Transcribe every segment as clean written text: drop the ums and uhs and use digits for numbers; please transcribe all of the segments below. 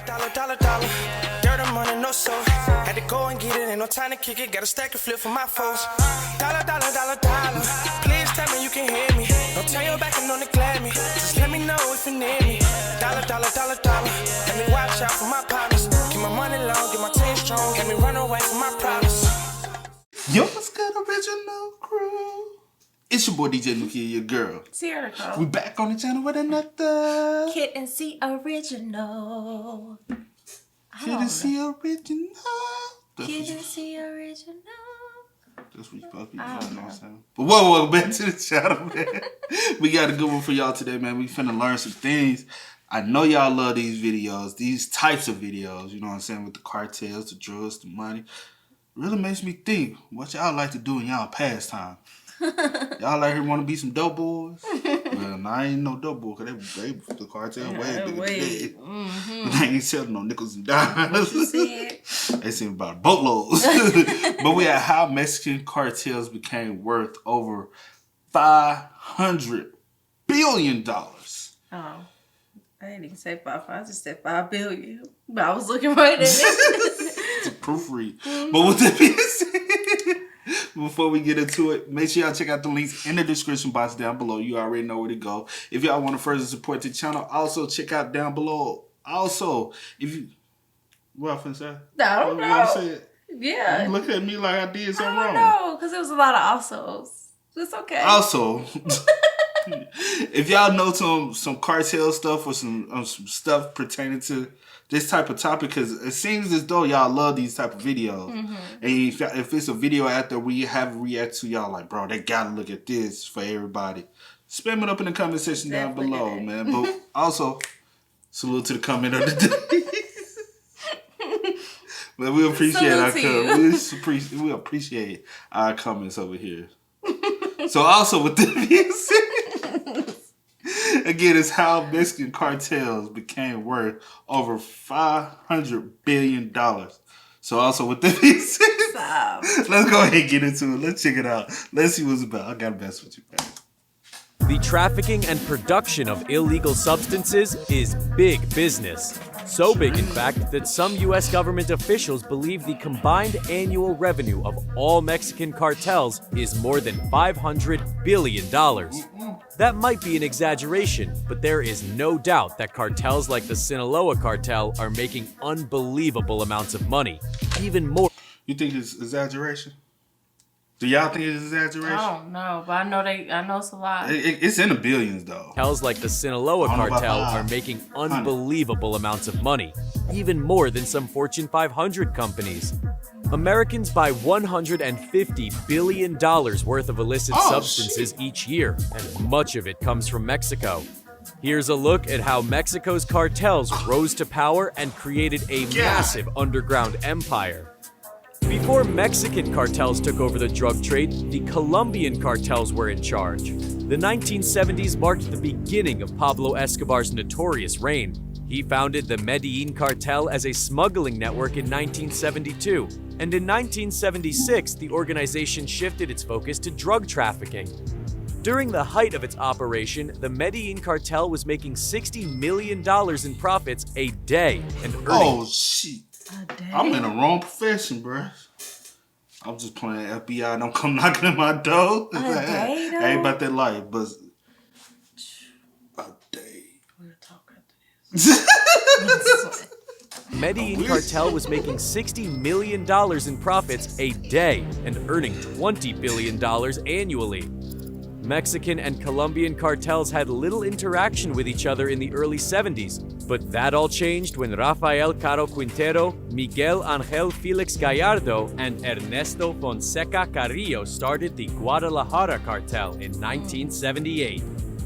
Dollar. Dirt and money, no soul. Had to go and get it, ain't no time to kick it. Got a stack and flip for my foes. Dollar. Please tell me you can hear me. Don't turn your back and don't neglect me. Just let me know if you need me. Dollar. Let me watch out for my partners. Keep my money long, get my team strong. Let me run away from my problems. Yo, what's good, original crew? It's your boy DJ Nuki, your girl. Sierra. We back on the channel with another Kid and C original. Kid and C original. Kid and C original. That's what you supposed to be doing, you know what I'm saying? But welcome back to the channel, man. We got a good one for y'all today, man. We finna learn some things. I know y'all love these videos, these types of videos, you know what I'm saying, with the cartels, the drugs, the money. Really makes me think what y'all like to do in y'all pastime. Y'all like here want to be some dope boys? Well, nah, I ain't no dope boy, because they the cartel way bigger than But they ain't selling no nickels and dimes. They seem about boatloads. But we had how Mexican cartels became worth over $500 billion. Oh, I didn't even say 5. I just said 5 billion. But I was looking right at it. It's a proofread. But with that being said, before we get into it, make sure y'all check out the links in the description box down below. You already know where to go. If y'all want to further support the channel, also check out down below. Also, if you... What I finna say? I don't know. You say it? Yeah. You look at me like I did something wrong. No, because it was a lot of alsos. It's okay. Also... if y'all know some cartel stuff or some stuff pertaining to this type of topic, because it seems as though y'all love these type of videos. And if it's a video out there where you have react to, y'all like, bro, they gotta look at this for everybody. Spam it up in the comment section down below, man. But also, salute to the comment of the day. But we appreciate our comments. We appreciate our comments over here. So also with this being said, again, it's how Mexican cartels became worth over $500 billion. So also with this being said, let's go ahead and get into it. Let's check it out. Let's see what's about. I gotta mess with you, man. The trafficking and production of illegal substances is big business. So big, in fact, that some U.S. government officials believe the combined annual revenue of all Mexican cartels is more than $500 billion. That might be an exaggeration, but there is no doubt that cartels like the Sinaloa cartel are making unbelievable amounts of money. Even more. You think it's exaggeration? Do y'all think it's exaggeration? I don't know, but I know it's a lot. It's in the billions, though. Cartels like the Sinaloa cartel are making unbelievable amounts of money, even more than some Fortune 500 companies. Americans buy $150 billion worth of illicit substances each year, and much of it comes from Mexico. Here's a look at how Mexico's cartels rose to power and created a massive underground empire. Before Mexican cartels took over the drug trade, the Colombian cartels were in charge. The 1970s marked the beginning of Pablo Escobar's notorious reign. He founded the Medellin cartel as a smuggling network in 1972, and in 1976, the organization shifted its focus to drug trafficking. During the height of its operation, the Medellin cartel was making $60 million in profits a day and earning... Oh, shit. I'm in the wrong profession, bro. I'm just playing FBI. Don't come knocking at my door. I ain't about that life, but a day. We'll talk after this. Medellin cartel was making $60 million in profits a day and earning $20 billion annually. Mexican and Colombian cartels had little interaction with each other in the early 70s, but that all changed when Rafael Caro Quintero, Miguel Angel Felix Gallardo, and Ernesto Fonseca Carrillo started the Guadalajara cartel in 1978.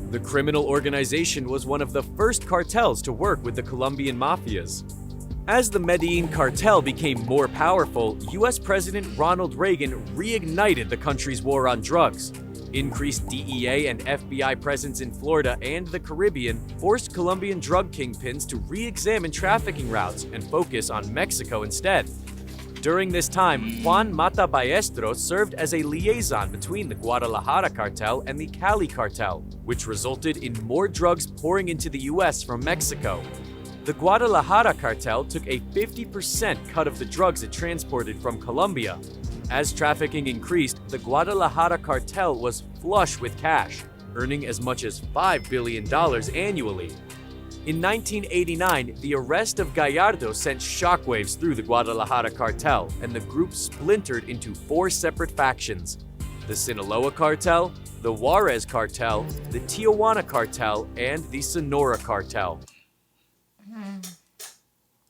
The criminal organization was one of the first cartels to work with the Colombian mafias. As the Medellin cartel became more powerful, U.S. President Ronald Reagan reignited the country's war on drugs. Increased DEA and FBI presence in Florida and the Caribbean forced Colombian drug kingpins to re-examine trafficking routes and focus on Mexico instead. During this time, Juan Mata Ballesteros served as a liaison between the Guadalajara cartel and the Cali cartel, which resulted in more drugs pouring into the U.S. from Mexico. The Guadalajara cartel took a 50% cut of the drugs it transported from Colombia. As trafficking increased, the Guadalajara cartel was flush with cash, earning as much as $5 billion annually. In 1989, the arrest of Gallardo sent shockwaves through the Guadalajara cartel, and the group splintered into 4 separate factions: the Sinaloa cartel, the Juarez cartel, the Tijuana cartel, and the Sonora cartel.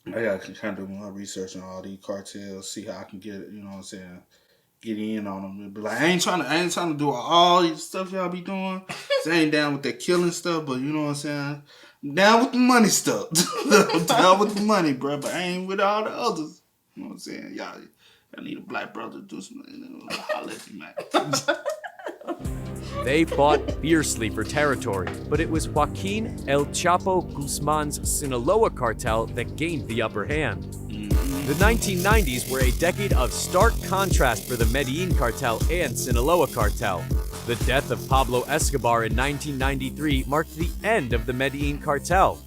I gotta kind of do my research on all these cartels, see how I can get it, you know what I'm saying, get in on them. But like, I ain't trying to do all these stuff y'all be doing. I ain't down with that killing stuff, but you know what I'm saying, I'm down with the money stuff. I'm down with the money, bro, but I ain't with all the others. You know what I'm saying? Y'all need a black brother to do something. Holler at me, man. They fought fiercely for territory, but it was Joaquin El Chapo Guzman's Sinaloa cartel that gained the upper hand. The 1990s were a decade of stark contrast for the Medellin cartel and Sinaloa cartel. The death of Pablo Escobar in 1993 marked the end of the Medellin cartel.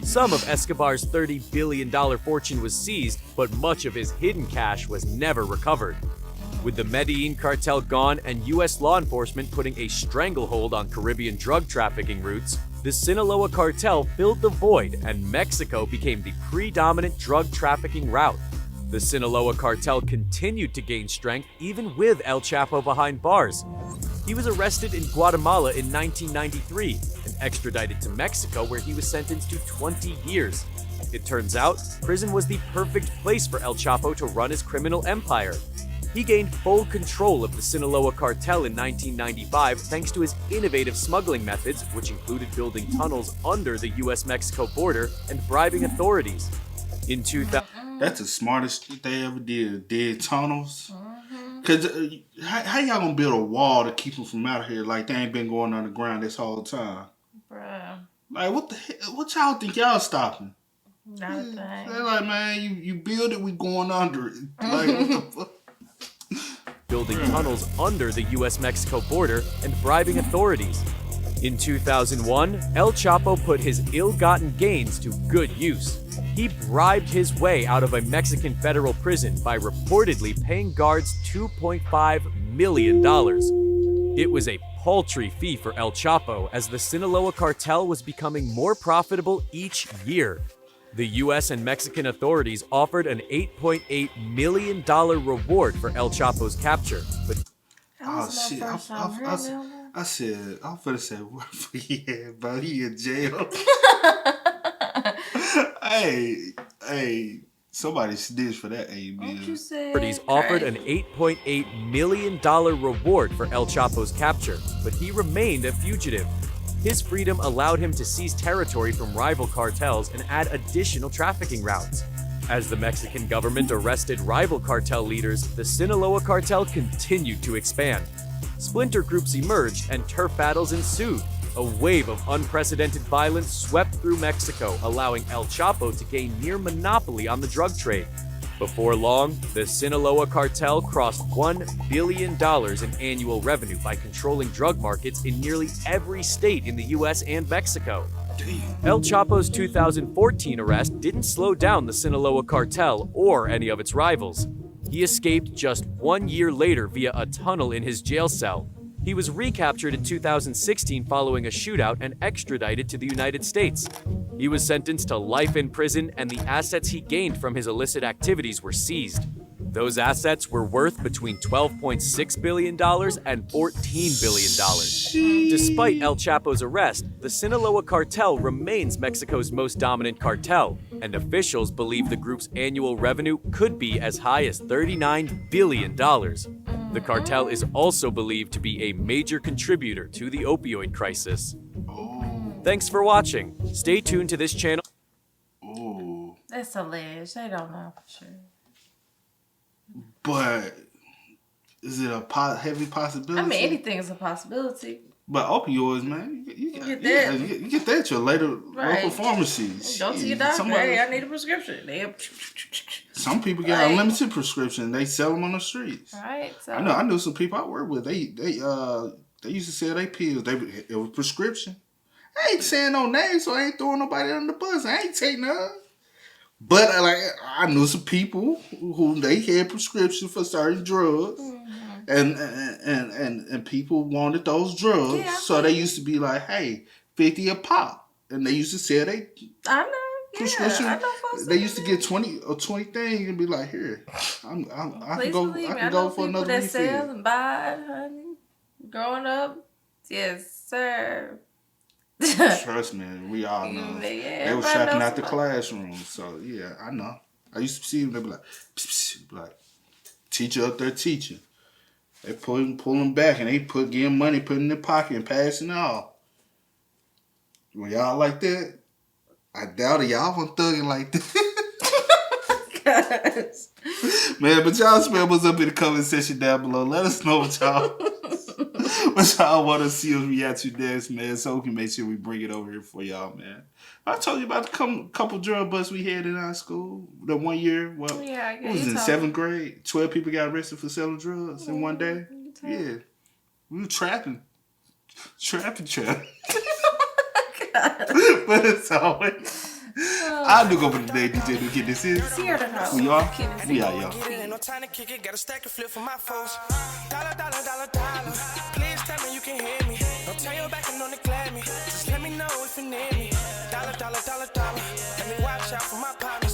Some of Escobar's $30 billion fortune was seized, but much of his hidden cash was never recovered. With the Medellin cartel gone and U.S. law enforcement putting a stranglehold on Caribbean drug trafficking routes, the Sinaloa cartel filled the void and Mexico became the predominant drug trafficking route. The Sinaloa cartel continued to gain strength even with El Chapo behind bars. He was arrested in Guatemala in 1993 and extradited to Mexico, where he was sentenced to 20 years. It turns out, prison was the perfect place for El Chapo to run his criminal empire. He gained full control of the Sinaloa cartel in 1995 thanks to his innovative smuggling methods, which included building tunnels under the U.S.-Mexico border and bribing authorities. In 2000, That's the smartest shit they ever did tunnels. Cause how y'all gonna build a wall to keep them from out here like they ain't been going underground this whole time? Bruh. Like what the hell? What y'all think y'all stopping? Not a thing. They're like, man, you build it, we going under it. Like what the fuck? building tunnels under the U.S.-Mexico border and bribing authorities. In 2001, El Chapo put his ill-gotten gains to good use. He bribed his way out of a Mexican federal prison by reportedly paying guards $2.5 million. It was a paltry fee for El Chapo, as the Sinaloa cartel was becoming more profitable each year. The U.S. and Mexican authorities offered an $8.8 million reward for El Chapo's capture, but Oh shit! I said I'm finna say what for yeah, but he in jail. hey, somebody snitched for that $8 million. authorities offered an $8.8 million reward for El Chapo's capture, but he remained a fugitive. His freedom allowed him to seize territory from rival cartels and add additional trafficking routes. As the Mexican government arrested rival cartel leaders, the Sinaloa cartel continued to expand. Splinter groups emerged and turf battles ensued. A wave of unprecedented violence swept through Mexico, allowing El Chapo to gain near monopoly on the drug trade. Before long, the Sinaloa cartel crossed $1 billion in annual revenue by controlling drug markets in nearly every state in the US and Mexico. El Chapo's 2014 arrest didn't slow down the Sinaloa cartel or any of its rivals. He escaped just 1 year later via a tunnel in his jail cell. He was recaptured in 2016 following a shootout and extradited to the United States. He was sentenced to life in prison, and the assets he gained from his illicit activities were seized. Those assets were worth between $12.6 billion and $14 billion. Despite El Chapo's arrest, the Sinaloa cartel remains Mexico's most dominant cartel, and officials believe the group's annual revenue could be as high as $39 billion. The cartel is also believed to be a major contributor to the opioid crisis. Thanks for watching. Stay tuned to this channel. That's alleged. They don't know for sure. But is it a heavy possibility? I mean, anything is a possibility. But opioids, man, you get that. You get that at your local pharmacies. Go to your doctor. Hey, I need a prescription. Some people get unlimited prescription. They sell them on the streets. Right. So I know some people I work with. They used to sell their pills. It was prescription. I ain't saying no names, so I ain't throwing nobody under the bus. I ain't taking none. But I knew some people who they had prescriptions for certain drugs, and people wanted those drugs, so they used to be like, "Hey, 50 a pop," and they used to sell they I know. prescription. Yeah, I know folks They used to get 20 things and be like, "Here, I can go. I can go for another that refill." sell and buy, honey. Growing up, yes, sir. Trust me, we all know. Yeah, They was trapping out the classroom, so yeah, I know. I used to see them. They be like, pss, pss, like teacher up there teaching. They pull them back, and they getting money, put in their pocket, and passing it off. When y'all like that, I doubt it. Y'all wasn't thugging like that. Man, but y'all spell what's up in the comment section down below. Let us know what y'all want to see us react to next, man, so we can make sure we bring it over here for y'all, man. I told you about the couple drug busts we had in our school. The 1 year, what was in 7th grade? 12 people got arrested for selling drugs in one day. Yeah. We were trapping. But it's always... I do go for the day, DJ. Do get this in. We are, y'all. No time to kick it, got a stack of flip for my folks. Dollar. Please tell me you can hear me. Don't turn your back and don't neglect me. Just let me know if you need me. Dollar. Let me watch out for my partner.